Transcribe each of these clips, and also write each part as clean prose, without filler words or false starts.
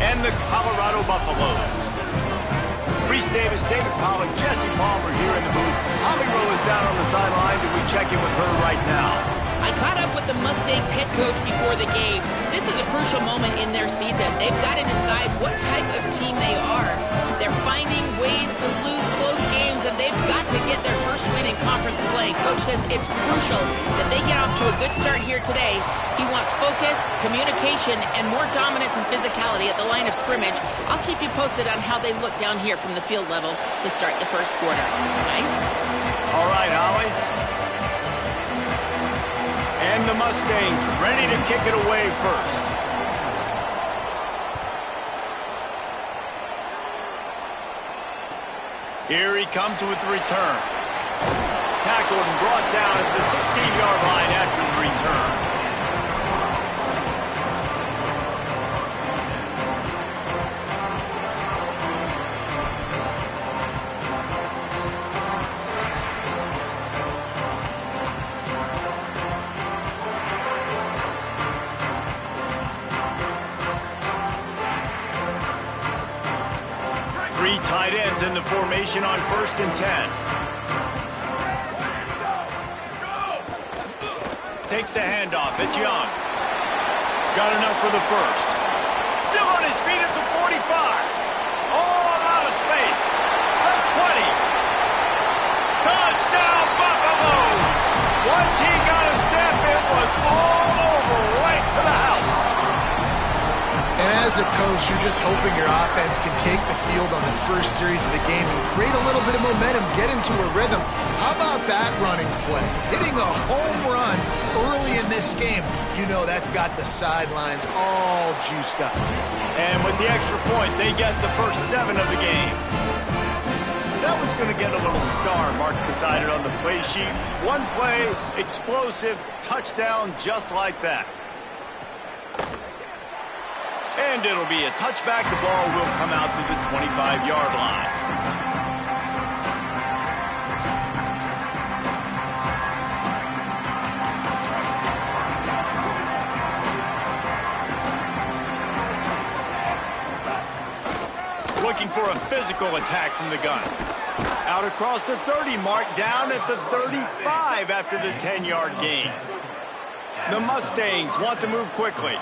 and the Colorado Buffaloes. Reese Davis, David Pollack, Jesse Palmer here in the booth. Holly Rowe is down on the sidelines, and we check in with her right now. I caught up with the Mustangs head coach before the game. This is a crucial moment in their season. They've got to decide what type of team they are. They're finding ways to lose close games, and they've got to get their first win in conference play. Coach says it's crucial that they get off to a good start here today. He wants focus, communication, and more dominance and physicality at the line of scrimmage. I'll keep you posted on how they look down here from the field level to start the first quarter. Thanks. All right, Holly. And the Mustangs ready to kick it away first. Here he comes with the return. Tackled and brought down at the 16-yard line after the return. Three tight ends in the formation on 1st and 10. Takes the handoff. It's Young. Got enough for the first. Still on his feet at the 45. All out of space. The 20. Touchdown Buffaloes. Once he got a step, it was all over right to the house. And as a coach, you're just hoping your offense can take the field on the first series of the game and create a little bit of momentum, get into a rhythm. How about that running play? Hitting a home run early in this game. You know that's got the sidelines all juiced up. And with the extra point, they get the first 7 of the game. That one's going to get a little star marked beside it on the play sheet. One play, explosive, touchdown just like that. And it'll be a touchback. The ball will come out to the 25-yard line. Looking for a physical attack from the gun. Out across the 30 mark, down at the 35 after the 10-yard gain. The Mustangs want to move quickly.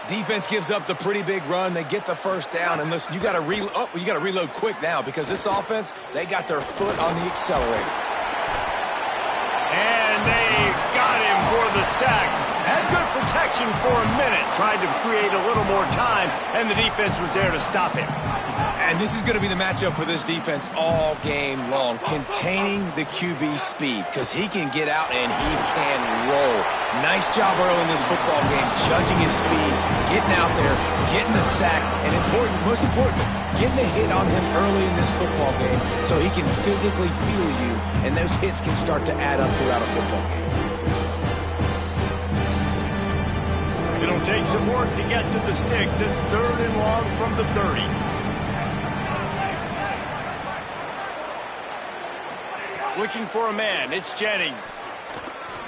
Defense gives up the pretty big run. They get the first down, and listen, you got to reload quick now because this offense, they got their foot on the accelerator. And they got him for the sack. Had good protection for a minute. Tried to create a little more time, and the defense was there to stop him. And this is going to be the matchup for this defense all game long, containing the QB speed, because he can get out and he can roll. Nice job early in this football game, judging his speed, getting out there, getting the sack, and most importantly, getting a hit on him early in this football game so he can physically feel you, and those hits can start to add up throughout a football game. It'll take some work to get to the sticks. It's 3rd and long from the 30. Looking for a man. It's Jennings.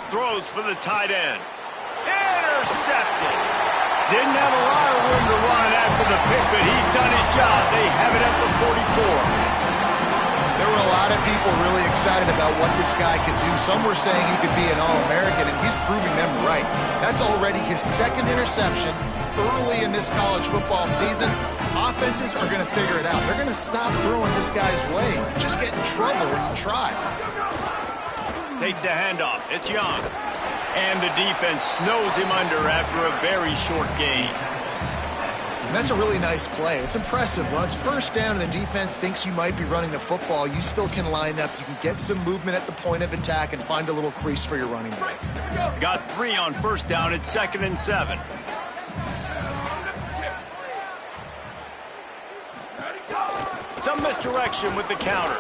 Throws for the tight end. Intercepted. Didn't have a lot of room to run after the pick, but he's done his job. They have it at the 44. There were a lot of people really excited about what this guy could do. Some were saying he could be an All-American, and he's proving them right. That's already his 2nd interception early in this college football season. Offenses are going to figure it out. They're going to stop throwing this guy's way. You just get in trouble when you try. Takes the handoff. It's Young. And the defense snows him under after a very short gain. And that's a really nice play. It's impressive. When it's first down and the defense thinks you might be running the football, you still can line up. You can get some movement at the point of attack and find a little crease for your running back. Got 3 on first down. It's 2nd and 7. Some misdirection with the counter.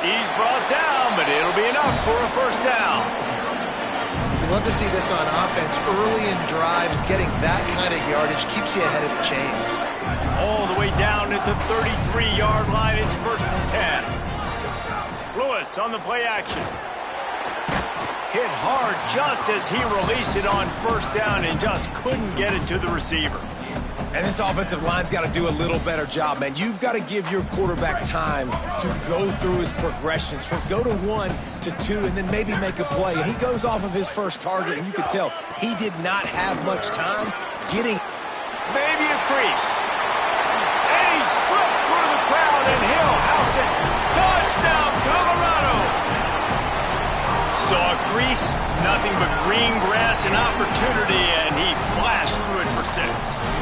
He's brought down, but it'll be enough for a first down. We love to see this on offense. Early in drives, getting that kind of yardage keeps you ahead of the chains. All the way down at the 33-yard line. It's 1st and 10. Lewis on the play action. Hit hard just as he released it on first down and just couldn't get it to the receiver. And this offensive line's got to do a little better job, man. You've got to give your quarterback time to go through his progressions, from go to 1 to 2, and then maybe make a play. And he goes off of his first target, and you can tell he did not have much time getting. Maybe a crease. And he slipped through the crowd, and he'll house it. Touchdown, Colorado. Saw a crease, nothing but green grass and opportunity, and he flashed through it for 6.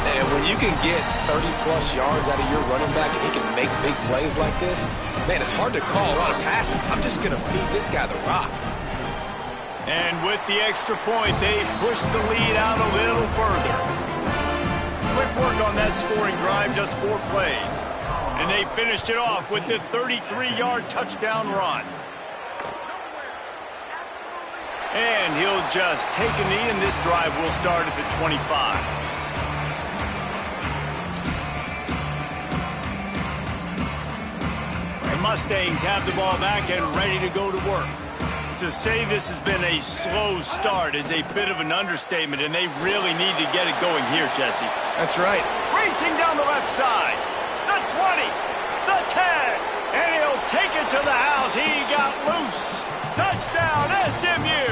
And when you can get 30-plus yards out of your running back and he can make big plays like this, man, it's hard to call a lot of passes. I'm just going to feed this guy the rock. And with the extra point, they pushed the lead out a little further. Quick work on that scoring drive, just 4 plays. And they finished it off with the 33-yard touchdown run. And he'll just take a knee, and this drive will start at the 25. The Mustangs have the ball back and ready to go to work. To say this has been a slow start is a bit of an understatement, and they really need to get it going here, Jesse. That's right. Racing down the left side. The 20, the 10, and he'll take it to the house. He got loose. Touchdown, SMU!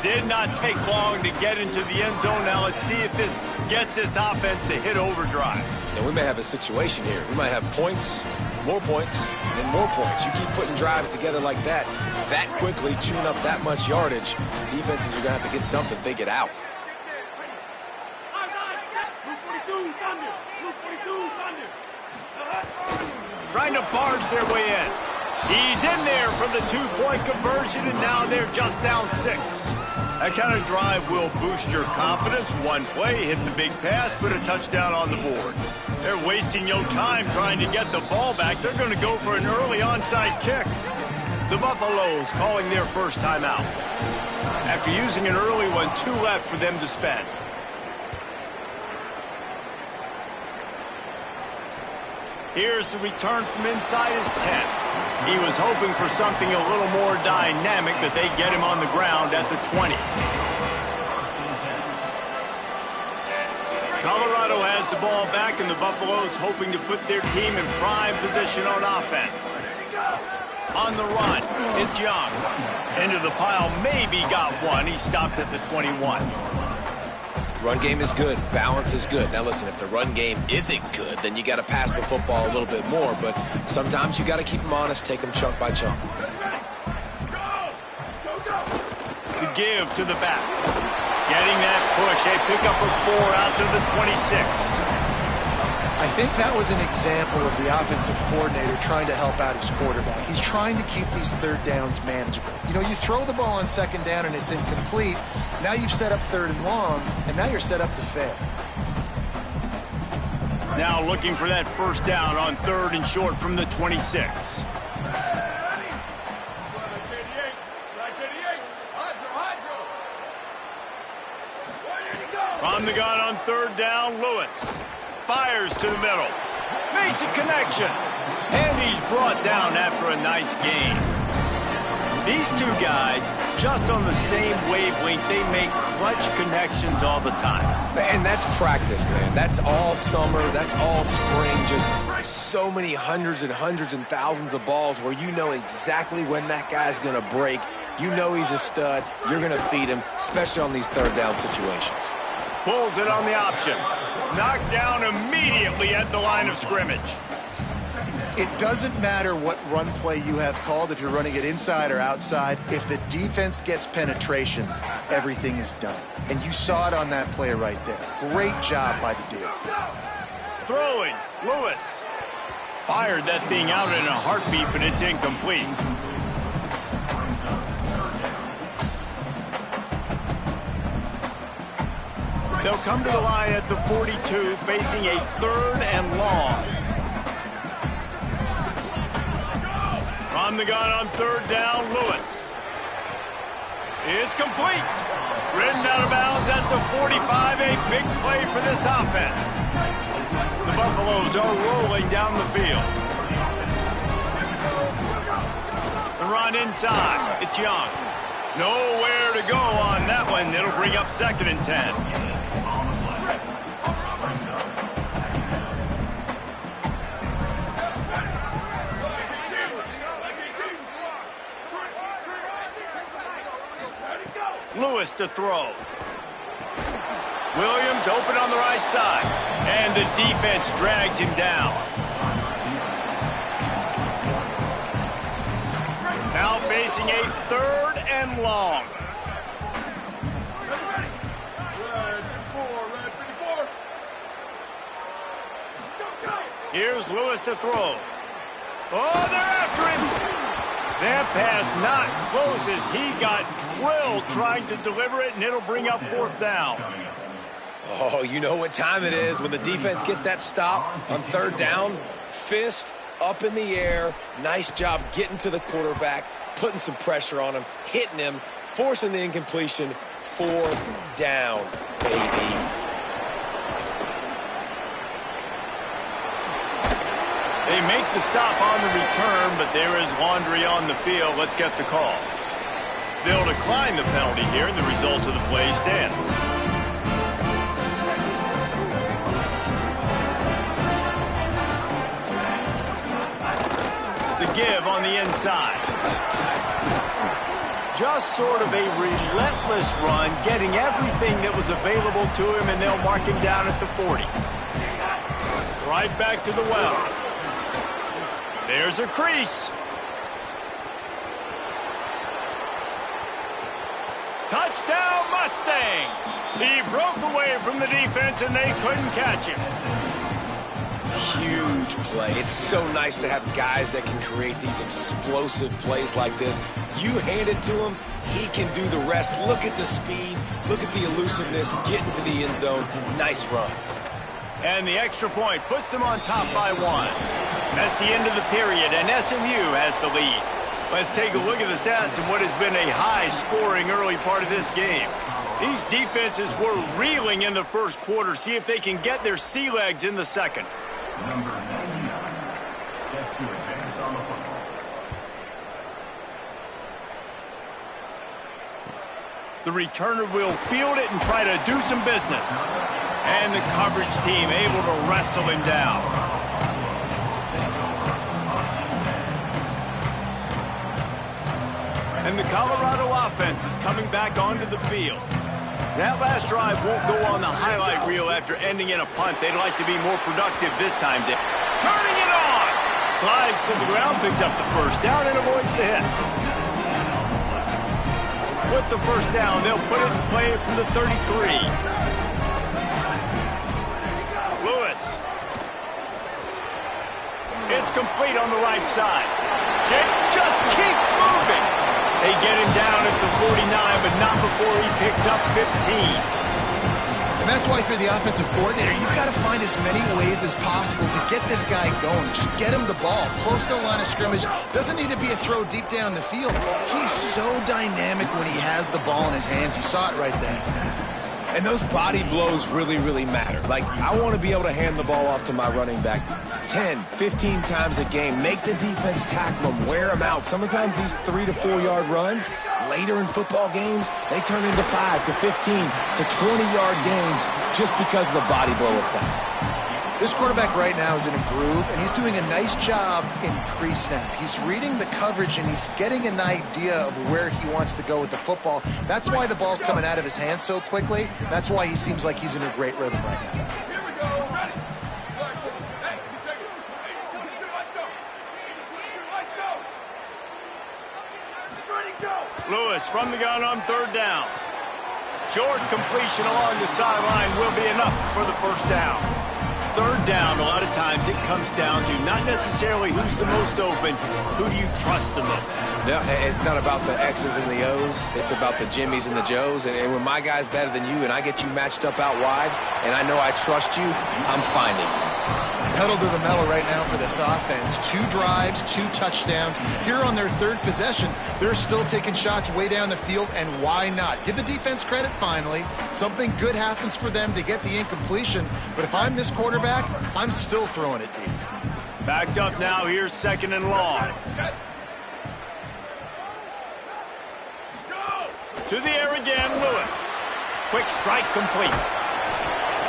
Did not take long to get into the end zone. Now let's see if this gets this offense to hit overdrive. And we may have a situation here. We might have points, more points, and more points. You keep putting drives together like that quickly, chewing up that much yardage, defenses are going to have to get something figured out. Trying to barge their way in. He's in there from the 2-point conversion, and now they're just down 6. That kind of drive will boost your confidence. One play, hit the big pass, put a touchdown on the board. They're wasting no time trying to get the ball back. They're going to go for an early onside kick. The Buffaloes calling their first timeout. After using an early one, 2 left for them to spend. Here's the return from inside his 10. He was hoping for something a little more dynamic, but they get him on the ground at the 20. Colorado has the ball back, and the Buffaloes hoping to put their team in prime position on offense. On the run, it's Young. Into the pile, maybe got one. He stopped at the 21. Run game is good. Balance is good. Now, listen, if the run game isn't good, then you got to pass the football a little bit more. But sometimes you got to keep them honest, take them chunk by chunk. The give to the back. Getting that push. A pickup of 4 out to the 26. I think that was an example of the offensive coordinator trying to help out his quarterback. He's trying to keep these 3rd downs manageable. You know, you throw the ball on 2nd down and it's incomplete. Now you've set up 3rd and long, and now you're set up to fail. Now looking for that 1st down on 3rd and short from the 26. On the gun on 3rd down, Lewis. Fires to the middle. Makes a connection. And he's brought down after a nice gain. These 2 guys, just on the same wavelength, they make clutch connections all the time. And that's practice, man. That's all summer. That's all spring. Just so many hundreds and hundreds and thousands of balls where you know exactly when that guy's going to break. You know he's a stud. You're going to feed him, especially on these 3rd down situations. Pulls it on the option. Knocked down immediately at the line of scrimmage. It doesn't matter what run play you have called, if you're running it inside or outside. If the defense gets penetration, everything is done. And you saw it on that play right there. Great job by the dude. Throwing, Lewis. Fired that thing out in a heartbeat, but it's incomplete. They'll come to the line at the 42, facing a 3rd and long. On the gun on 3rd down, Lewis. It's complete. Ridden out of bounds at the 45, a big play for this offense. The Buffaloes are rolling down the field. The run inside. It's Young. Nowhere to go on that one. It'll bring up 2nd and 10. Lewis to throw. Williams open on the right side. And the defense drags him down. Now facing a 3rd and long. Here's Lewis to throw. Oh, they're after him. That pass not close as he got drilled trying to deliver it, and it'll bring up 4th down. Oh, you know what time it is when the defense gets that stop on 3rd down. Fist up in the air. Nice job getting to the quarterback, putting some pressure on him, hitting him, forcing the incompletion. 4th down, baby. They make the stop on the return, but there is laundry on the field. Let's get the call. They'll decline the penalty here, and the result of the play stands. The give on the inside. Just sort of a relentless run, getting everything that was available to him, and they'll mark him down at the 40. Right back to the well. There's a crease. Touchdown, Mustangs! He broke away from the defense, and they couldn't catch him. Huge play. It's so nice to have guys that can create these explosive plays like this. You hand it to him, he can do the rest. Look at the speed. Look at the elusiveness. Get into the end zone. Nice run. And the extra point puts them on top by 1. That's the end of the period, and SMU has the lead. Let's take a look at the stats in what has been a high-scoring early part of this game. These defenses were reeling in the first quarter. See if they can get their sea legs in the second. Number 99, set to advance on the football. The returner will field it and try to do some business. And the coverage team able to wrestle him down. And the Colorado offense is coming back onto the field. That last drive won't go on the highlight reel after ending in a punt. They'd like to be more productive this time. Turning it on! Slides to the ground, picks up the first down, and avoids the hit. With the first down, they'll put it in play from the 33. Lewis. It's complete on the right side. Jake just keeps moving. They get him down at the 49, but not before he picks up 15. And that's why, for the offensive coordinator, you've got to find as many ways as possible to get this guy going. Just get him the ball close to the line of scrimmage. Doesn't need to be a throw deep down the field. He's so dynamic when he has the ball in his hands. You saw it right there. And those body blows really, really matter. Like, I want to be able to hand the ball off to my running back 10, 15 times a game. Make the defense tackle them, wear them out. Sometimes these 3 to 4 yard runs, later in football games, they turn into 5 to 15 to 20 yard gains just because of the body blow effect. This quarterback right now is in a groove, and he's doing a nice job in pre-snap. He's reading the coverage, and he's getting an idea of where he wants to go with the football. That's why the ball's coming out of his hands so quickly. That's why he seems like he's in a great rhythm right now. Here we go, ready. Lewis from the gun on 3rd down. Short completion along the sideline will be enough for the first down. 3rd down, a lot of times it comes down to not necessarily who's the most open, who do you trust the most? Yeah, it's not about the X's and the O's. It's about the Jimmies and the Joes. And when my guy's better than you and I get you matched up out wide and I know I trust you, I'm finding you. Pedal to the metal right now for this offense. 2 drives, 2 touchdowns. Here on their 3rd possession, they're still taking shots way down the field, and why not? Give the defense credit finally. Something good happens for them to get the incompletion, but if I'm this quarterback, I'm still throwing it deep. Backed up now, here's 2nd and long. To the air again, Lewis. Quick strike complete.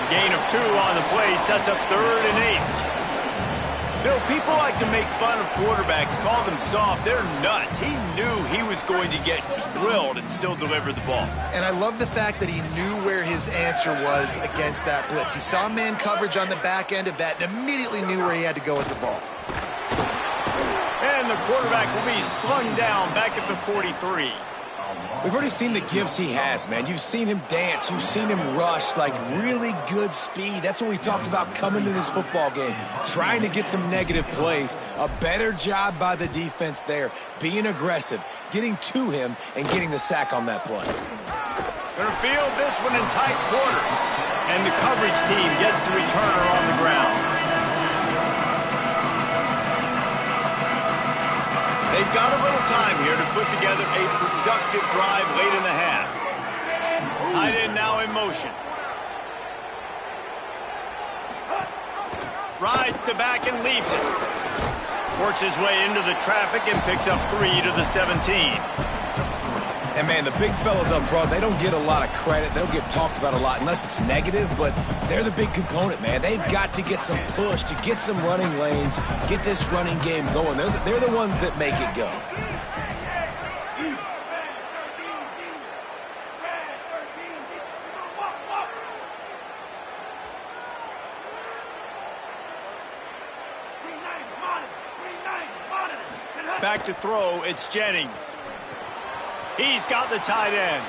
Gain of 2 on the play sets up 3rd and 8. You know, people like to make fun of quarterbacks, call them soft. They're nuts. He knew he was going to get drilled and still deliver the ball. And I love the fact that he knew where his answer was against that blitz. He saw man coverage on the back end of that and immediately knew where he had to go with the ball. And the quarterback will be slung down back at the 43. We've already seen the gifts he has, man. You've seen him dance. You've seen him rush, like really good speed. That's what we talked about coming to this football game, trying to get some negative plays. A better job by the defense there, being aggressive, getting to him, and getting the sack on that play. Gonna field this one in tight quarters. And the coverage team gets the returner on the ground. They've got a little time here to put together a productive drive late in the half. Tight end now in motion. Rides to back and leaves it. Works his way into the traffic and picks up 3 to the 17. And, man, the big fellas up front, they don't get a lot of credit. They'll get talked about a lot unless it's negative, but they're the big component, man. They've got to get some push, to get some running lanes, get this running game going. They're the ones that make it go. Back to throw, it's Jennings. He's got the tight end.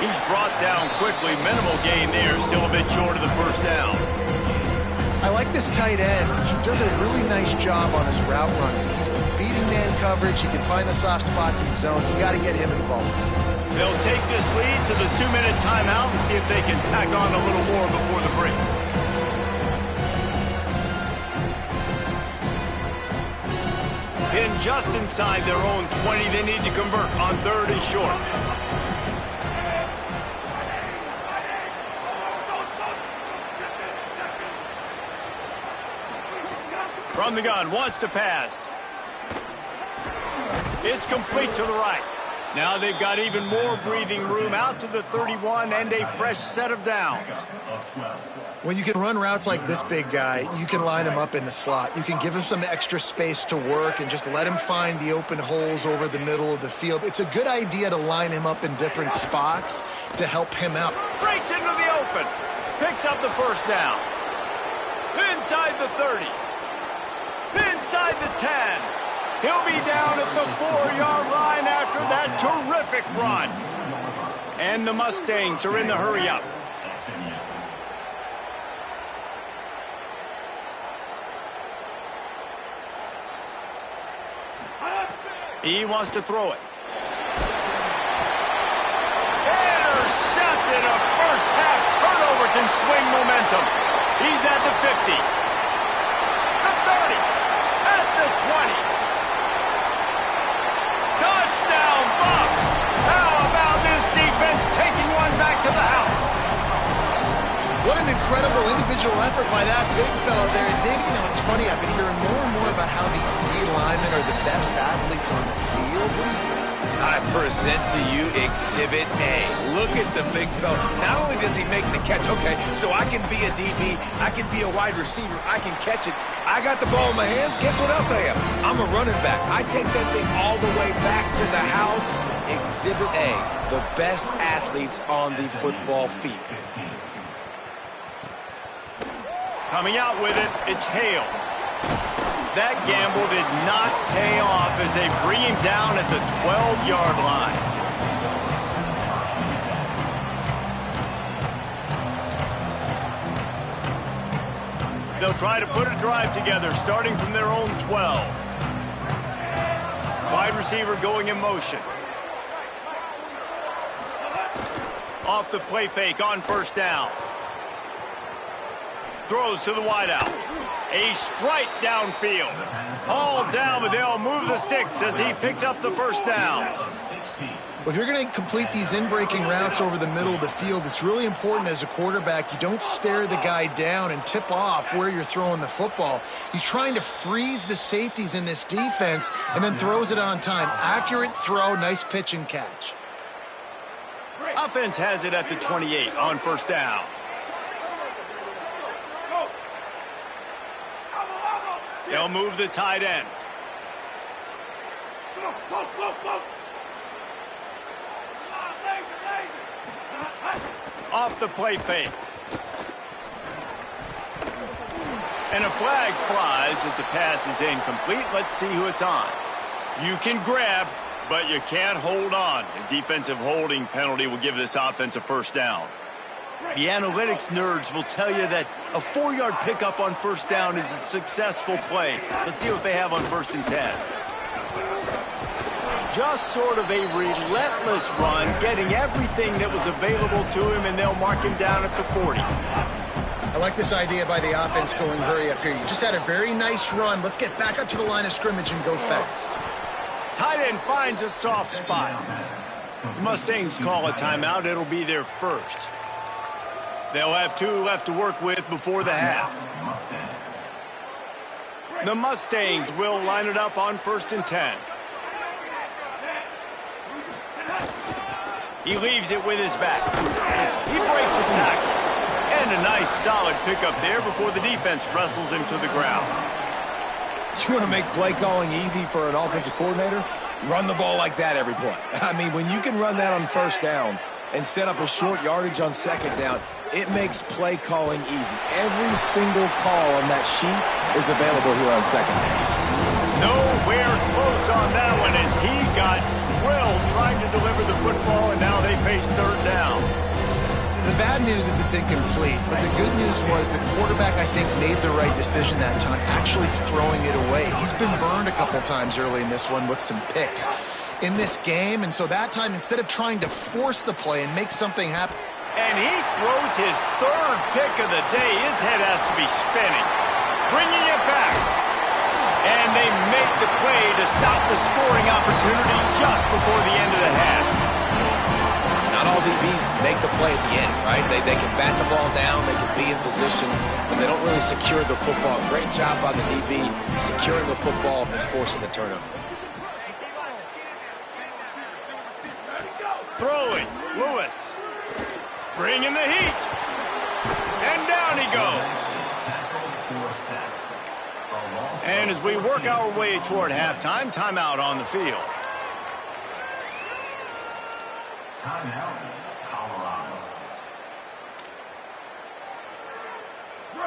He's brought down quickly. Minimal gain there, still a bit short of the first down. I like this tight end. He does a really nice job on his route running. He's beating man coverage. He can find the soft spots in zones. You got to get him involved. They'll take this lead to the 2-minute timeout and see if they can tack on a little more before the break. Pinned just inside their own 20. They need to convert on 3rd and short. From the gun, wants to pass. It's complete to the right. Now they've got even more breathing room out to the 31 and a fresh set of downs. When you can run routes like this big guy, you can line him up in the slot. You can give him some extra space to work and just let him find the open holes over the middle of the field. It's a good idea to line him up in different spots to help him out. Breaks into the open. Picks up the first down. Inside the 30. Inside the 10. He'll be down at the 4-yard line after that terrific run. And the Mustangs are in the hurry up. He wants to throw it. Intercepted. A first half turnover can swing momentum. He's at the 50. The 30. At the 20. Touchdown, Bucks! How about this defense taking one back to the house? What an incredible individual effort by that big fella there. And Dave, you know, it's funny, I've been hearing more and more about how these D linemen are the best athletes on the field. What do you think? I present to you Exhibit A. Look at the big fella. Not only does he make the catch, okay, so I can be a DB, I can be a wide receiver, I can catch it. I got the ball in my hands. Guess what else I am? I'm a running back. I take that thing all the way back to the house. Exhibit A, the best athletes on the football field. Coming out with it, it's Hale. That gamble did not pay off as they bring him down at the 12-yard line. They'll try to put a drive together, starting from their own 12. Wide receiver going in motion. Off the play fake on first down. Throws to the wideout. A strike downfield. All down, but they'll move the sticks as he picks up the first down. Well, if you're going to complete these in-breaking routes over the middle of the field, it's really important as a quarterback you don't stare the guy down and tip off where you're throwing the football. He's trying to freeze the safeties in this defense and then throws it on time. Accurate throw, nice pitch and catch. Offense has it at the 28 on first down. They'll move the tight end. Off the play fake. And a flag flies as the pass is incomplete. Let's see who it's on. You can grab, but you can't hold on. A defensive holding penalty will give this offense a first down. The analytics nerds will tell you that a 4-yard pickup on first down is a successful play. Let's see what they have on 1st and 10. Just sort of a relentless run, getting everything that was available to him, and they'll mark him down at the 40. I like this idea by the offense going hurry up here. You just had a very nice run. Let's get back up to the line of scrimmage and go fast. Tight end finds a soft spot. The Mustangs call a timeout. It'll be their first. They'll have 2 left to work with before the half. The Mustangs will line it up on 1st and 10. He leaves it with his back. He breaks a tackle. And a nice solid pickup there before the defense wrestles him to the ground. You want to make play calling easy for an offensive coordinator? Run the ball like that every play. I mean, when you can run that on first down and set up a short yardage on second down, it makes play calling easy. Every single call on that sheet is available here on second down. Nowhere close on that one as he got drilled trying to deliver the football, and now they face 3rd down. The bad news is it's incomplete, but the good news was the quarterback, I think, made the right decision that time, actually throwing it away. He's been burned a couple times early in this one with some picks in this game, and so that time, instead of trying to force the play and make something happen. And he throws his 3rd pick of the day. His head has to be spinning. Bringing it back. And they make the play to stop the scoring opportunity just before the end of the half. Not all DBs make the play at the end, right? They can bat the ball down, they can be in position, but they don't really secure the football. Great job by the DB securing the football and forcing the turnover. Throwing, Lewis. Bringing the heat. And down he goes. And as we work our way toward halftime, timeout on the field. Timeout, Colorado.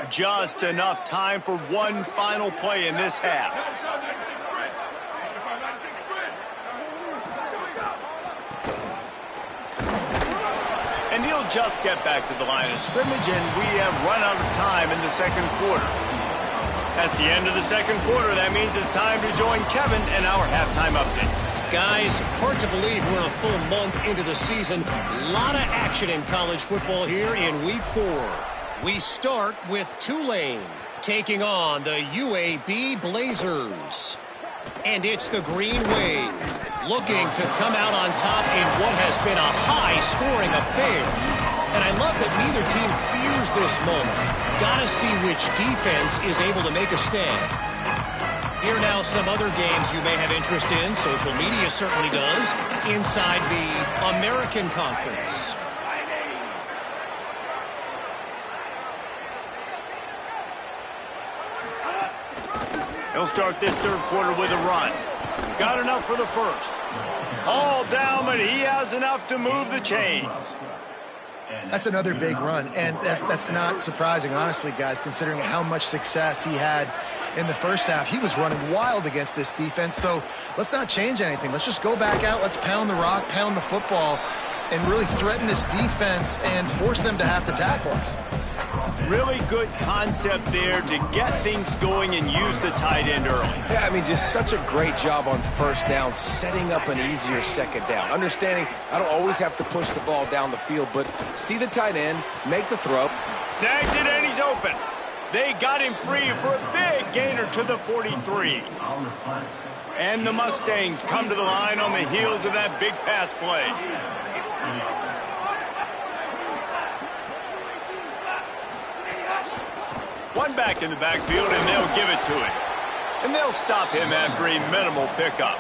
Just enough time for one final play in this half. And he'll just get back to the line of scrimmage, and we have run out of time in the 2nd quarter. That's the end of the 2nd quarter. That means it's time to join Kevin and our halftime update. Guys, hard to believe we're a full month into the season. A lot of action in college football here in Week 4. We start with Tulane taking on the UAB Blazers. And it's the Green Wave looking to come out on top in what has been a high-scoring affair. And I love that neither team fears this moment. Gotta see which defense is able to make a stand. Here now some other games you may have interest in. Social media certainly does. Inside the American Conference. He'll start this 3rd quarter with a run. Got enough for the first. All down, but he has enough to move the chains. That's another big run, and that's not surprising, honestly, guys, considering how much success he had in the first half. He was running wild against this defense, so let's not change anything. Let's just go back out, let's pound the rock, pound the football, and really threaten this defense and force them to have to tackle us. Really good concept there to get things going and use the tight end early. Yeah, I mean, just such a great job on first down, setting up an easier second down. Understanding I don't always have to push the ball down the field, but see the tight end, make the throw. Snags it, and he's open. They got him free for a big gainer to the 43. And the Mustangs come to the line on the heels of that big pass play. One back in the backfield, and they'll give it to him. And they'll stop him after a minimal pickup.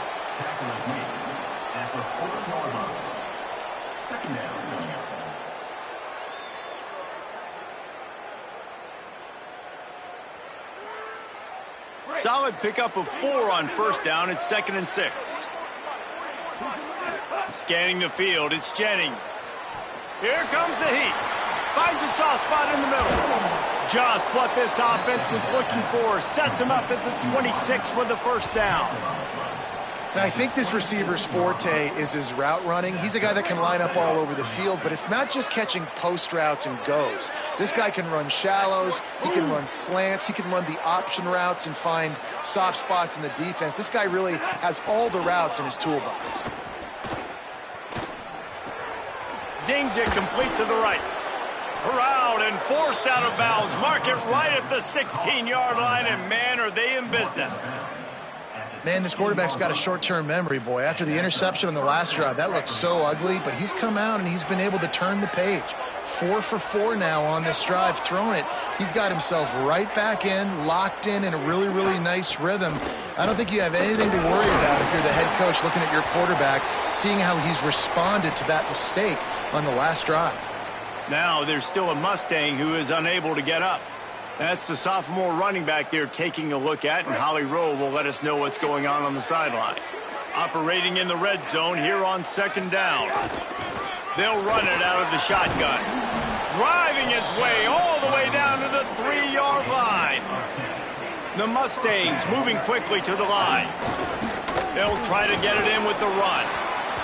Solid pickup of 4 on first down. It's 2nd and 6. Scanning the field, it's Jennings. Here comes the heat. Finds a soft spot in the middle. Just what this offense was looking for. Sets him up at the 26 for the first down. And I think this receiver's forte is his route running. He's a guy that can line up all over the field, but it's not just catching post routes and goes. This guy can run shallows, he can run slants, he can run the option routes and find soft spots in the defense. This guy really has all the routes in his toolbox. Zings it complete to the right. Corralled and forced out of bounds. Mark it right at the 16-yard line, and man, are they in business. Man, this quarterback's got a short-term memory, boy. After the interception on the last drive, that looked so ugly, but he's come out and he's been able to turn the page. 4 for 4 now on this drive, throwing it. He's got himself right back in, locked in a really, really nice rhythm. I don't think you have anything to worry about if you're the head coach looking at your quarterback, seeing how he's responded to that mistake on the last drive. Now there's still a Mustang who is unable to get up. That's the sophomore running back they're taking a look at, and Holly Rowe will let us know what's going on the sideline. Operating in the red zone here on 2nd down. They'll run it out of the shotgun. Driving its way all the way down to the 3-yard line. The Mustangs moving quickly to the line. They'll try to get it in with the run.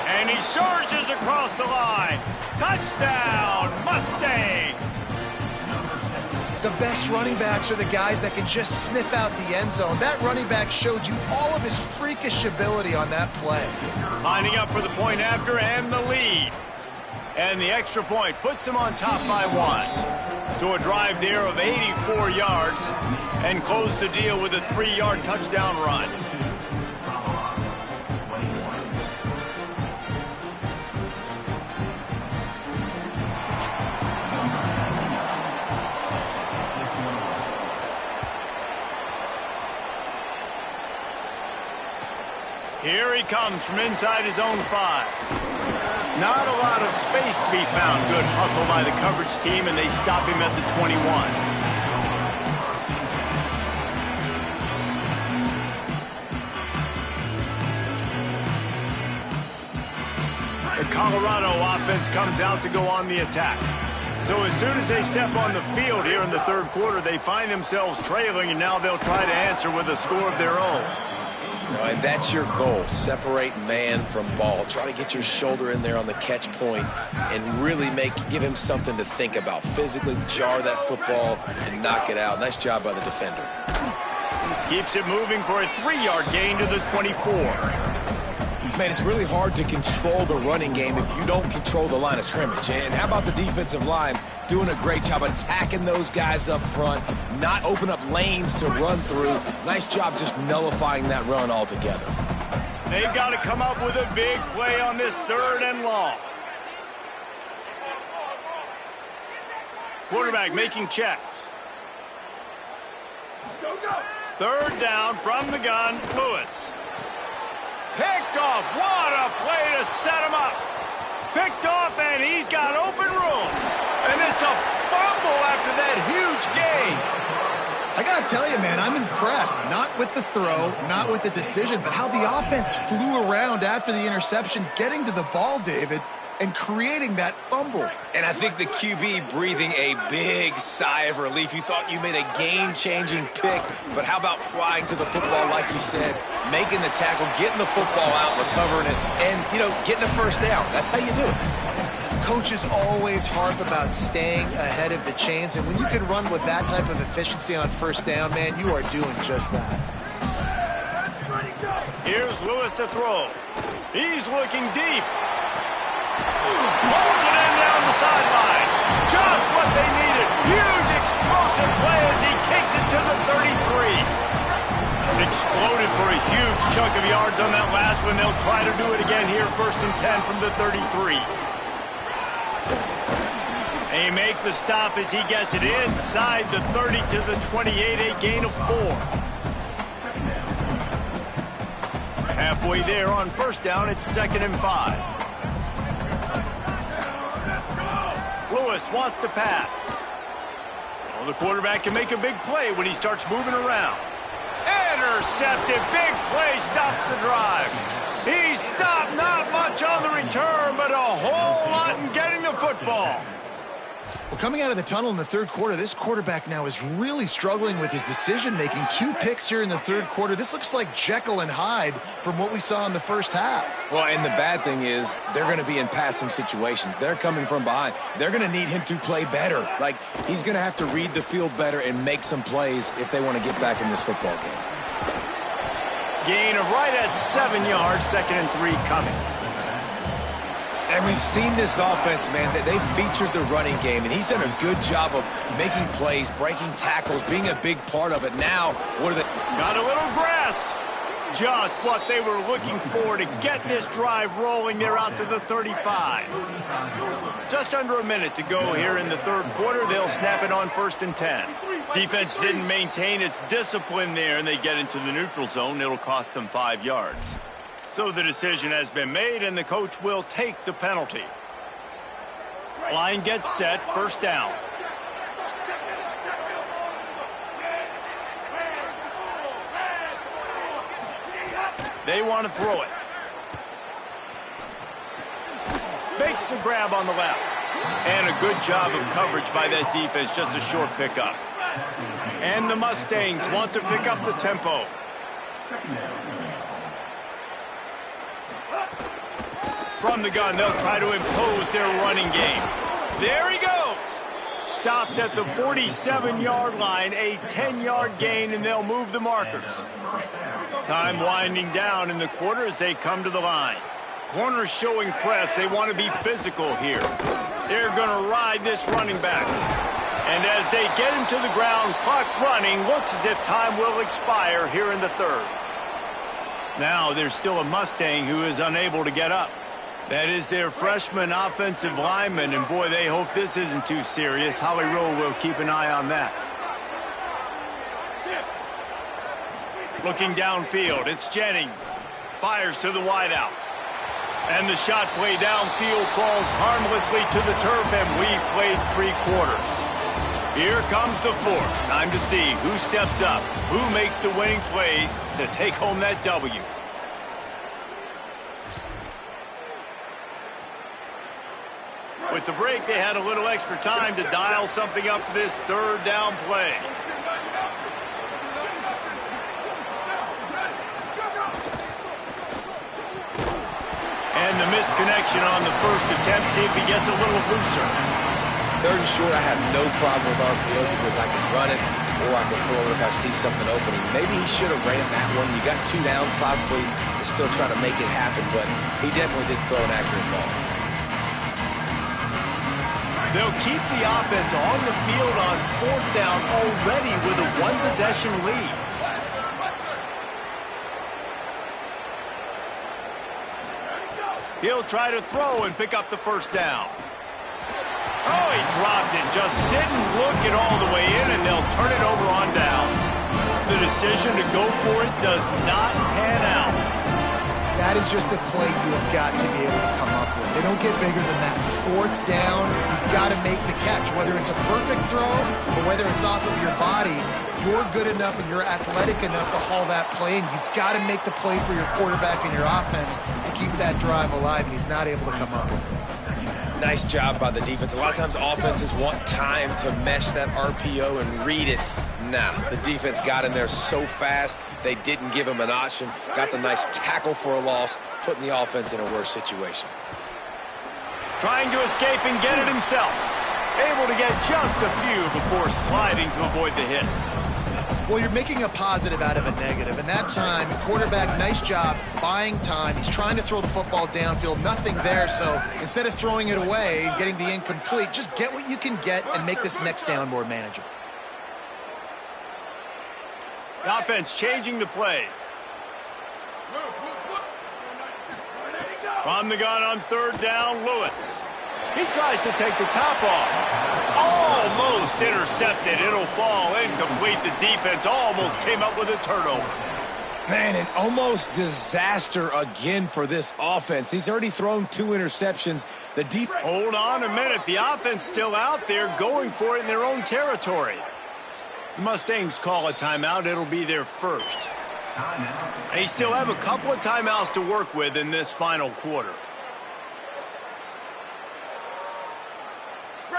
And he surges across the line. Touchdown, Mustangs! The best running backs are the guys that can just sniff out the end zone. That running back showed you all of his freakish ability on that play. Lining up for the point after and the lead. And the extra point puts them on top by 1. So a drive there of 84 yards and close the deal with a 3-yard touchdown run. Here he comes from inside his own 5. Not a lot of space to be found. Good hustle by the coverage team, and they stop him at the 21. The Colorado offense comes out to go on the attack. So as soon as they step on the field here in the 3rd quarter, they find themselves trailing, and now they'll try to answer with a score of their own. And that's your goal. Separate man from ball. Try to get your shoulder in there on the catch point and really give him something to think about. Physically jar that football and knock it out. Nice job by the defender. Keeps it moving for a 3-yard gain to the 24. Man, it's really hard to control the running game if you don't control the line of scrimmage. And how about the defensive line doing a great job attacking those guys up front, not open up lanes to run through. Nice job just nullifying that run altogether. They've got to come up with a big play on this 3rd and long. Quarterback making checks. 3rd down from the gun, Lewis. Picked off. What a play to set him up. Picked off, and he's got open room. And it's a fumble after that huge gain. I got to tell you, man, I'm impressed. Not with the throw, not with the decision, but how the offense flew around after the interception, getting to the ball, David, and creating that fumble. And I think the QB breathing a big sigh of relief. You thought you made a game-changing pick, but how about flying to the football, like you said, making the tackle, getting the football out, recovering it, and, getting a first down. That's how you do it. Coaches always harp about staying ahead of the chains, and when you can run with that type of efficiency on first down, man, you are doing just that. Here's Lewis to throw. He's looking deep. Pulls it in down the sideline. Just what they needed. Huge explosive play as he kicks it to the 33. Exploded for a huge chunk of yards on that last one. They'll try to do it again here, 1st and 10 from the 33. They make the stop as he gets it inside the 30 to the 28, a gain of 4. Halfway there on first down, it's 2nd and 5. Lewis wants to pass. Well, the quarterback can make a big play when he starts moving around. Intercepted. Big play stops the drive. He stopped, not much on the return, but a whole lot in getting the football. Well, coming out of the tunnel in the third quarter, this quarterback now is really struggling with his decision-making. 2 picks here in the third quarter. This looks like Jekyll and Hyde from what we saw in the first half. Well, and the bad thing is they're going to be in passing situations. They're coming from behind. They're going to need him to play better. Like, he's going to have to read the field better and make some plays if they want to get back in this football game. Gain of right at 7 yards, 2nd and 3 coming. And we've seen this offense, man, that they've featured the running game, and he's done a good job of making plays, breaking tackles, being a big part of it. Now, what are they? Got a little grass. Just what they were looking for to get this drive rolling. They're out to the 35. Just under a minute to go here in the third quarter. They'll snap it on 1st and 10. Defense didn't maintain its discipline there, and they get into the neutral zone. It'll cost them 5 yards. So the decision has been made, and the coach will take the penalty. Line gets set, 1st down. They want to throw it. Makes the grab on the left. And a good job of coverage by that defense, just a short pickup. And the Mustangs want to pick up the tempo. From the gun, they'll try to impose their running game. There he goes. Stopped at the 47-yard line, a 10-yard gain, and they'll move the markers. Time winding down in the quarter as they come to the line. Corners showing press. They want to be physical here. They're going to ride this running back. And as they get him to the ground, clock running, looks as if time will expire here in the third. Now there's still a Mustang who is unable to get up. That is their freshman offensive lineman, and boy, they hope this isn't too serious. Holly Rowe will keep an eye on that. Looking downfield, it's Jennings. Fires to the wideout. And the shot play downfield falls harmlessly to the turf, and we've played 3 quarters. Here comes the fourth. Time to see who steps up, who makes the winning plays to take home that W. With the break, they had a little extra time to dial something up for this 3rd down play. And the misconnection on the first attempt. See if he gets a little looser. 3rd and short, I have no problem with RPO because I can run it or I can throw it if I see something opening. Maybe he should have ran that one. You got 2 downs possibly to still try to make it happen, but he definitely did throw an accurate ball. They'll keep the offense on the field on 4th down already with a 1-possession lead. He'll try to throw and pick up the 1st down. Oh, he dropped it. Just didn't look it all the way in, and they'll turn it over on downs. The decision to go for it does not pan out. That is just a play you have got to be able to come up with. They don't get bigger than that. 4th down, you've got to make the catch. Whether it's a perfect throw or whether it's off of your body, you're good enough and you're athletic enough to haul that play, and you've got to make the play for your quarterback and your offense to keep that drive alive, and he's not able to come up with it. Nice job by the defense. A lot of times offenses want time to mesh that RPO and read it. Nah, the defense got in there so fast, they didn't give him an option. Got the nice tackle for a loss, putting the offense in a worse situation. Trying to escape and get it himself. Able to get just a few before sliding to avoid the hits. Well, you're making a positive out of a negative. And that time, quarterback, nice job buying time. He's trying to throw the football downfield. Nothing there. So instead of throwing it away, getting the incomplete, just get what you can get and make this next down more manageable. The offense changing the play. From the gun on 3rd down, Lewis. He tries to take the top off. Almost intercepted. It'll fall incomplete. The defense almost came up with a turnover. Man, an almost disaster again for this offense. He's already thrown 2 interceptions. Hold on a minute. The offense still out there going for it in their own territory. The Mustangs call a timeout. It'll be their first. And he still have a couple of timeouts to work with in this final quarter.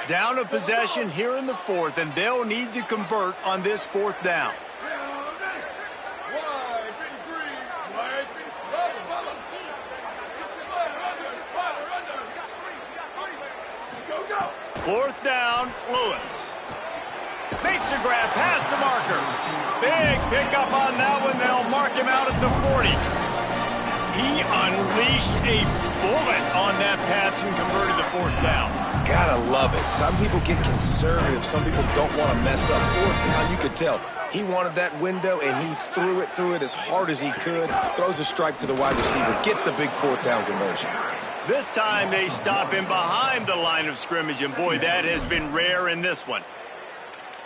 Down a possession here in the fourth, and they'll need to convert on this fourth down. Fourth down, Lewis. Makes a grab past the marker. Big pickup on that one. They'll mark him out at the 40. He unleashed a bullet on that pass and converted the fourth down. Gotta love it. Some people get conservative. Some people don't want to mess up. Fourth down, you could tell. He wanted that window, and he threw it as hard as he could. Throws a strike to the wide receiver. Gets the big fourth down conversion. This time they stop him behind the line of scrimmage, and boy, that has been rare in this one.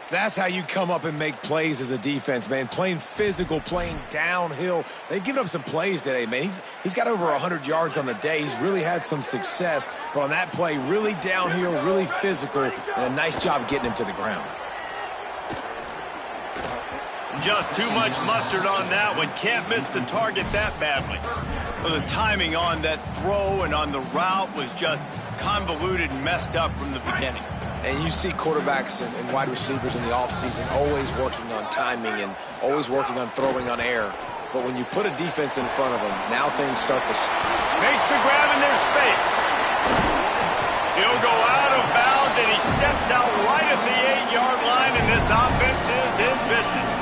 That's how you come up and make plays as a defense, man. Playing physical, playing downhill. They've given up some plays today, man. He's got over 100 yards on the day. He's really had some success. But on that play, really downhill, really physical, and a nice job getting him to the ground. Just too much mustard on that one. Can't miss the target that badly. So the timing on that throw and on the route was just convoluted and messed up from the beginning. And you see quarterbacks and wide receivers in the offseason always working on timing and always working on throwing on air. But when you put a defense in front of them, now things start to... Makes the grab in their space. He'll go out of bounds, and he steps out right at the 8-yard line, and this offense is in business.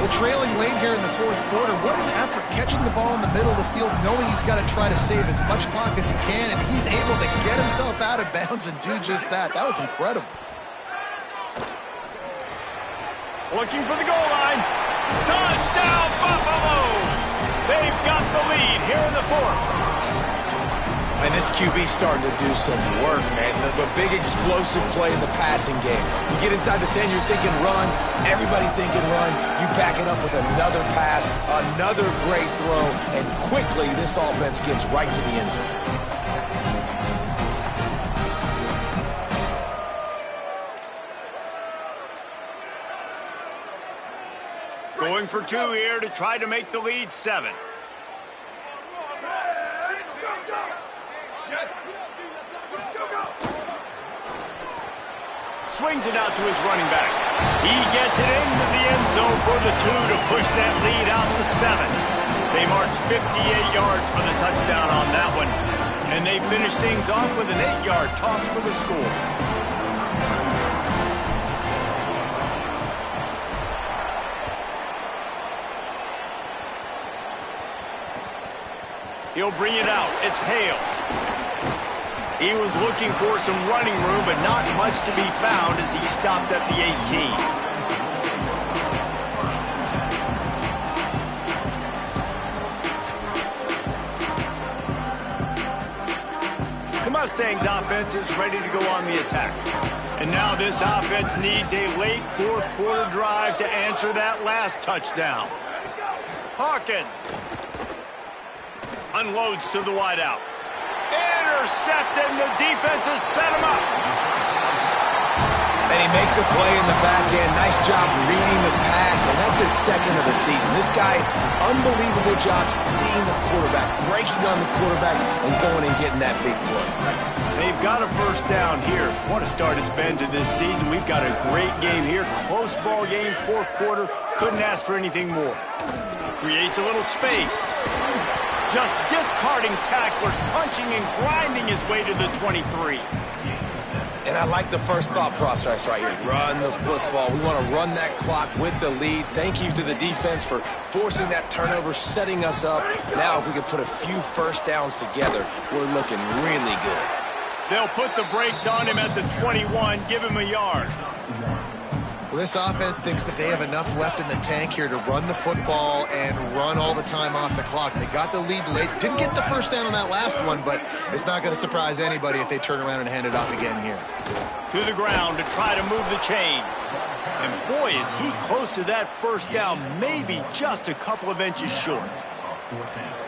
Well, trailing late here in the fourth quarter, what an effort catching the ball in the middle of the field, knowing he's got to try to save as much clock as he can, and he's able to get himself out of bounds and do just that. That was incredible. Looking for the goal line. Touchdown, Buffaloes! They've got the lead here in the fourth. And this QB's starting to do some work, man. The big explosive play in the passing game. You get inside the 10, you're thinking run. Everybody thinking run. You back it up with another pass, another great throw, and quickly this offense gets right to the end zone. Going for two here to try to make the lead 7. Swings it out to his running back. He gets it into the end zone for the 2 to push that lead out to 7. They march 58 yards for the touchdown on that one. And they finish things off with an 8-yard toss for the score. He'll bring it out. It's Hale. He was looking for some running room, but not much to be found as he stopped at the 18. The Mustangs offense is ready to go on the attack. And now this offense needs a late fourth quarter drive to answer that last touchdown. Hawkins unloads to the wideout. Intercepted, and the defense has set him up. And he makes a play in the back end. Nice job reading the pass, and that's his second of the season. This guy, unbelievable job seeing the quarterback, breaking on the quarterback, and going and getting that big play. They've got a first down here. What a start it's been to this season. We've got a great game here. Close ball game, fourth quarter. Couldn't ask for anything more. Creates a little space. Just discarding tacklers, punching and grinding his way to the 23. And I like the first thought process right here. Run the football. We want to run that clock with the lead. Thank you to the defense for forcing that turnover, setting us up. Now if we could put a few first downs together, we're looking really good. They'll put the brakes on him at the 21, give him a yard. Well, this offense thinks that they have enough left in the tank here to run the football and run all the time off the clock. They got the lead late. Didn't get the first down on that last one, but it's not going to surprise anybody if they turn around and hand it off again here. To the ground to try to move the chains. And boy, is he close to that first down, maybe just a couple of inches short.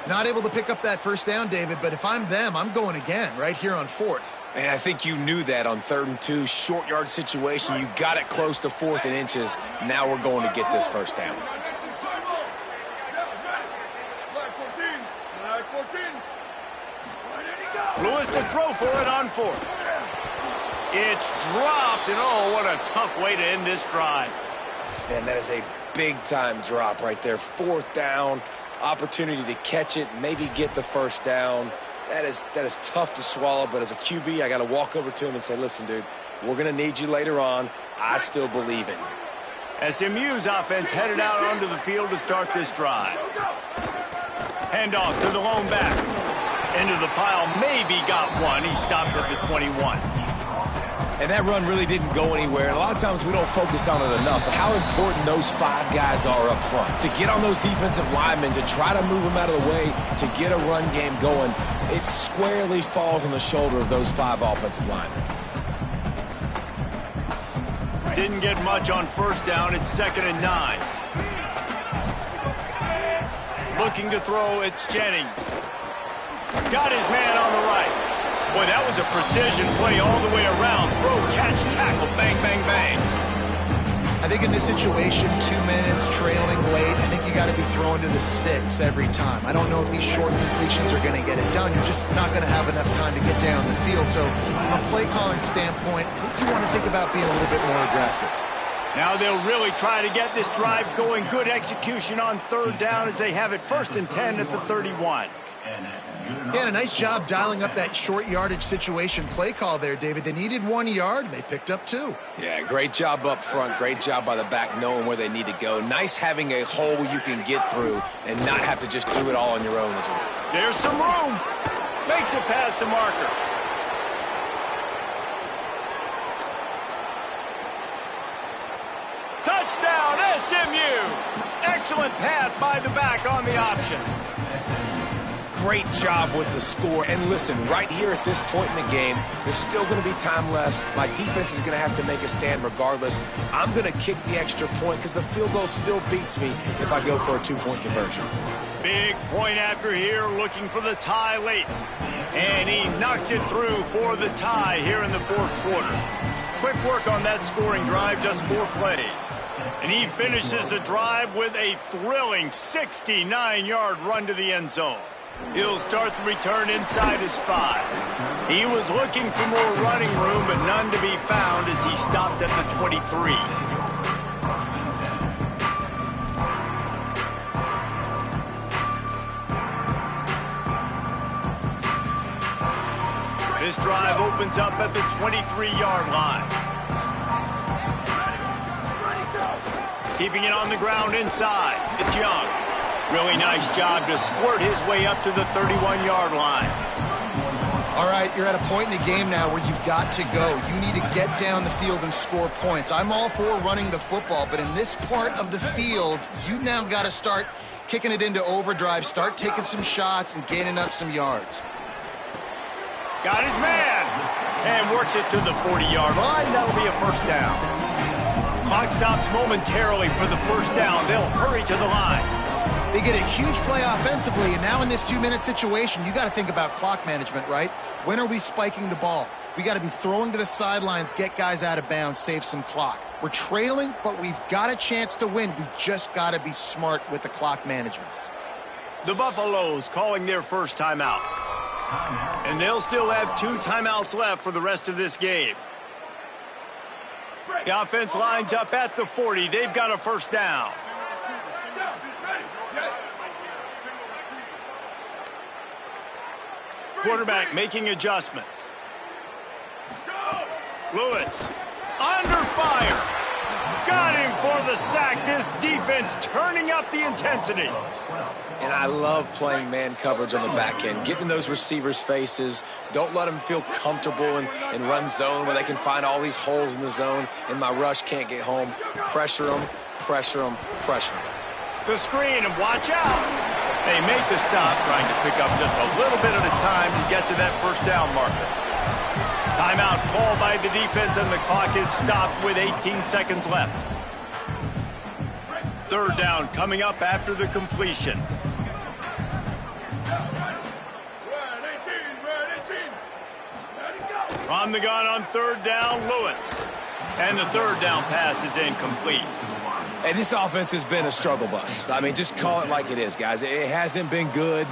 Not able to pick up that first down, David, but if I'm them, I'm going again right here on fourth. And I think you knew that on 3rd and 2, short yard situation. You got it close to 4th and inches. Now we're going to get this first down. Lewis to throw for it on fourth. It's dropped, and oh, what a tough way to end this drive. Man, that is a big-time drop right there. Fourth down, opportunity to catch it, maybe get the first down. That is tough to swallow, but as a QB, I got to walk over to him and say, listen, dude, we're going to need you later on. I still believe in you. SMU's offense headed out onto the field to start this drive. Handoff to the lone back. Into the pile, maybe got one. He stopped at the 21. And that run really didn't go anywhere. And a lot of times we don't focus on it enough, but how important those 5 guys are up front. To get on those defensive linemen, to try to move them out of the way, to get a run game going, it squarely falls on the shoulder of those 5 offensive linemen. Didn't get much on first down. It's 2nd and 9. Looking to throw, it's Jennings. Got his man on the right. Boy, that was a precision play all the way around. Throw, catch, tackle, bang, bang, bang. I think in this situation, 2 minutes, trailing late, I think you got to be throwing to the sticks every time. I don't know if these short completions are going to get it done. You're just not going to have enough time to get down the field. So from a play calling standpoint, I think you want to think about being a little bit more aggressive. Now they'll really try to get this drive going. Good execution on 3rd down as they have it 1st and 10 at the 31. Yeah, a nice job dialing up that short yardage situation play call there, David. They needed 1 yard, and they picked up 2. Yeah, great job up front. Great job by the back knowing where they need to go. Nice having a hole you can get through and not have to just do it all on your own as well. There's some room. Makes it past the marker. Touchdown, SMU. Excellent pass by the back on the option. Great job with the score. And listen, right here at this point in the game, there's still going to be time left. My defense is going to have to make a stand regardless. I'm going to kick the extra point because the field goal still beats me if I go for a 2-point conversion. Big point after here, looking for the tie late. And he knocks it through for the tie here in the 4th quarter. Quick work on that scoring drive, just 4 plays. And he finishes the drive with a thrilling 69-yard run to the end zone. He'll start the return inside his 5. He was looking for more running room, but none to be found as he stopped at the 23. This drive opens up at the 23-yard line. Keeping it on the ground inside. It's Young. Really nice job to squirt his way up to the 31-yard line. All right, you're at a point in the game now where you've got to go. You need to get down the field and score points. I'm all for running the football, but in this part of the field, you now got to start kicking it into overdrive, start taking some shots and gaining up some yards. Got his man, and works it to the 40-yard line. That'll be a first down. Clock stops momentarily for the first down. They'll hurry to the line. They get a huge play offensively, and now in this 2-minute situation, you got to think about clock management, right? When are we spiking the ball? We got to be throwing to the sidelines, get guys out of bounds, save some clock. We're trailing, but we've got a chance to win. We just got to be smart with the clock management. The Buffaloes calling their first timeout. And they'll still have 2 timeouts left for the rest of this game. The offense lines up at the 40. They've got a first down. Quarterback making adjustments. Lewis under fire. Got him for the sack. This defense turning up the intensity. And I love playing man coverage on the back end, getting in those receivers' faces. Don't let them feel comfortable in run zone where they can find all these holes in the zone and my rush can't get home. Pressure them, pressure them, pressure them. The screen, and watch out. They make the stop, trying to pick up just a little bit at a time to get to that first down marker. Timeout called by the defense, and the clock is stopped with 18 seconds left. 3rd down coming up after the completion. From the gun on 3rd down, Lewis. And the 3rd down pass is incomplete. Hey, this offense has been a struggle bus. I mean, just call it like it is, guys. It hasn't been good,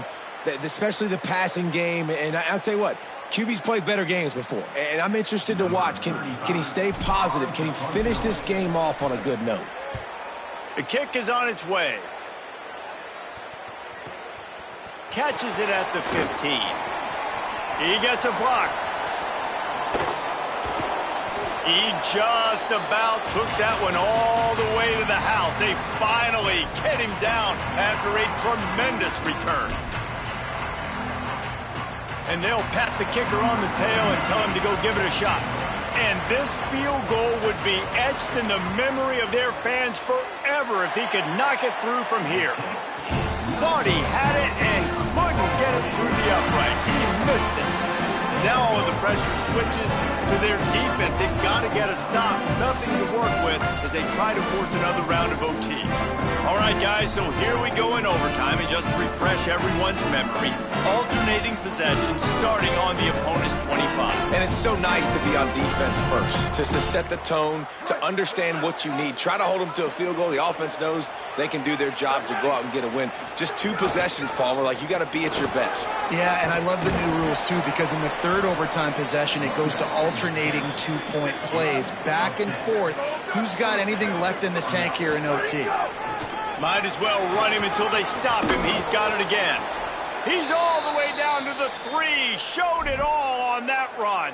especially the passing game. And I'll tell you what, QB's played better games before, and I'm interested to watch. Can he stay positive? Can he finish this game off on a good note? The kick is on its way. Catches it at the 15. He gets a block. He just about took that one all the way to the house. They finally get him down after a tremendous return. And they'll pat the kicker on the tail and tell him to go give it a shot. And this field goal would be etched in the memory of their fans forever if he could knock it through from here. Thought he had it and couldn't get it through the uprights. He missed it. Now all of the pressure switches to their defense. They've got to get a stop. Nothing to work with as they try to force another round of OT. All right, guys, so here we go in overtime. And just to refresh everyone's memory, alternating possession starting on the opponent's 25. And it's so nice to be on defense first, just to set the tone, to understand what you need. Try to hold them to a field goal. The offense knows they can do their job to go out and get a win. Just 2 possessions, Palmer. Like, you got to be at your best. Yeah, and I love the new rules, too, because in the third overtime possession, it goes to alternating 2-point plays. Back and forth. Who's got anything left in the tank here in OT? Might as well run him until they stop him. He's got it again. He's all the way down to the 3. Showed it all on that run.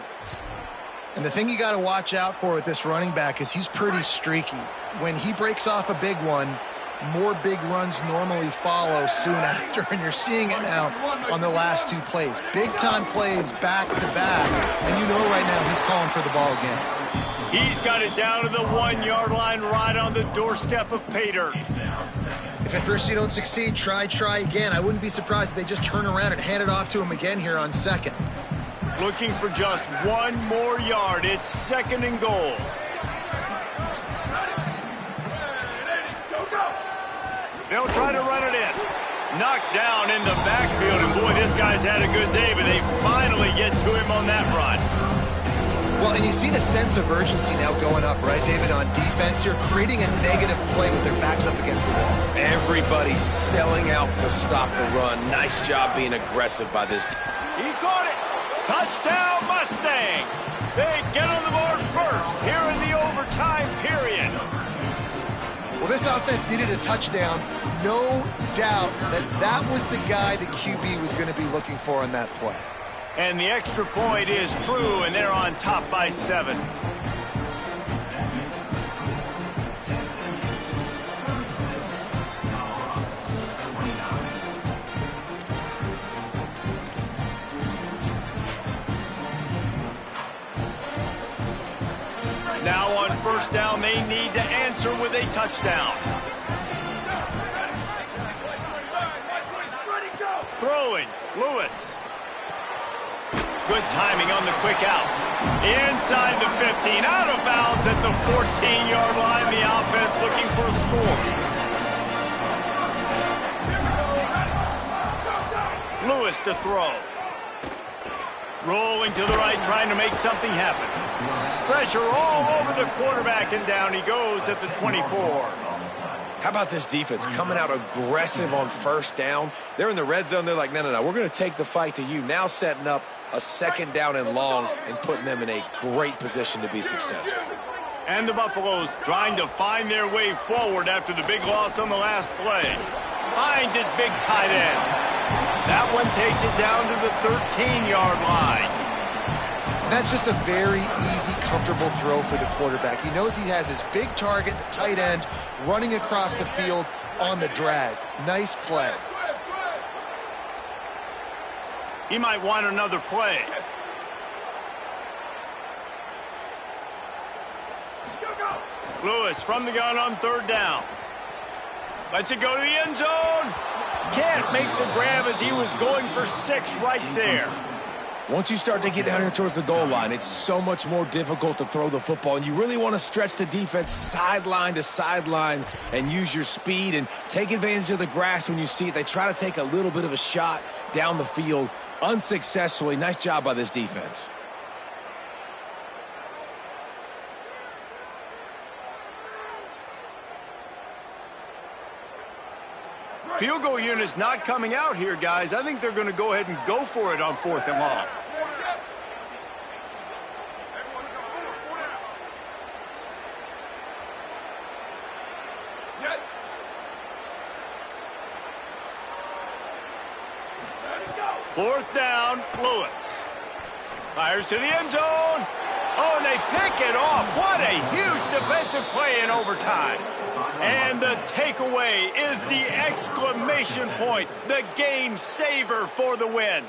And the thing you got to watch out for with this running back is he's pretty streaky. When he breaks off a big one, more big runs normally follow soon after, and you're seeing it now on the last 2 plays. Big-time plays back-to-back, and you know right now he's calling for the ball again. He's got it down to the 1-yard line right on the doorstep of pay dirt. If at first you don't succeed, try again. I wouldn't be surprised if they just turn around and hand it off to him again here on second. Looking for just 1 more yard. It's 2nd and goal. They'll try to run it in. Knocked down in the backfield, and boy, this guy's had a good day, but they finally get to him on that run. Well, and you see the sense of urgency now going up, right, David, on defense here, creating a negative play with their backs up against the wall. Everybody's selling out to stop the run. Nice job being aggressive by this team. He caught it. Touchdown, Mustangs. They get on the board first here in the overtime period. Well, this offense needed a touchdown. No doubt that was the guy the QB was going to be looking for on that play. And the extra point is true, and they're on top by 7. Now on first down, they need to answer with a touchdown. Throwing, Lewis. Good timing on the quick out. Inside the 15, out of bounds at the 14-yard line. The offense looking for a score. Lewis to throw. Rolling to the right, trying to make something happen. Pressure all over the quarterback, and down he goes at the 24. How about this defense coming out aggressive on first down? They're in the red zone. They're like, no, we're going to take the fight to you. Now setting up a 2nd down and long and putting them in a great position to be successful. And the Buffaloes trying to find their way forward after the big loss on the last play. Finds his big tight end. That one takes it down to the 13-yard line. That's just a very easy, comfortable throw for the quarterback. He knows he has his big target, the tight end, running across the field on the drag. Nice play. He might want another play. Lewis from the gun on 3rd down. Lets it go to the end zone. Can't make the grab as he was going for 6 right there. Once you start to get down here towards the goal line, it's so much more difficult to throw the football, and you really want to stretch the defense sideline to sideline and use your speed and take advantage of the grass when you see it. They try to take a little bit of a shot down the field unsuccessfully. Nice job by this defense. Field goal unit's not coming out here, guys. I think they're going to go ahead and go for it on 4th and long. Fourth down, Lewis. Fires to the end zone. Oh, and they pick it off. What a huge defensive play in overtime. And the takeaway is the exclamation point, the game saver for the win.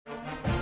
it.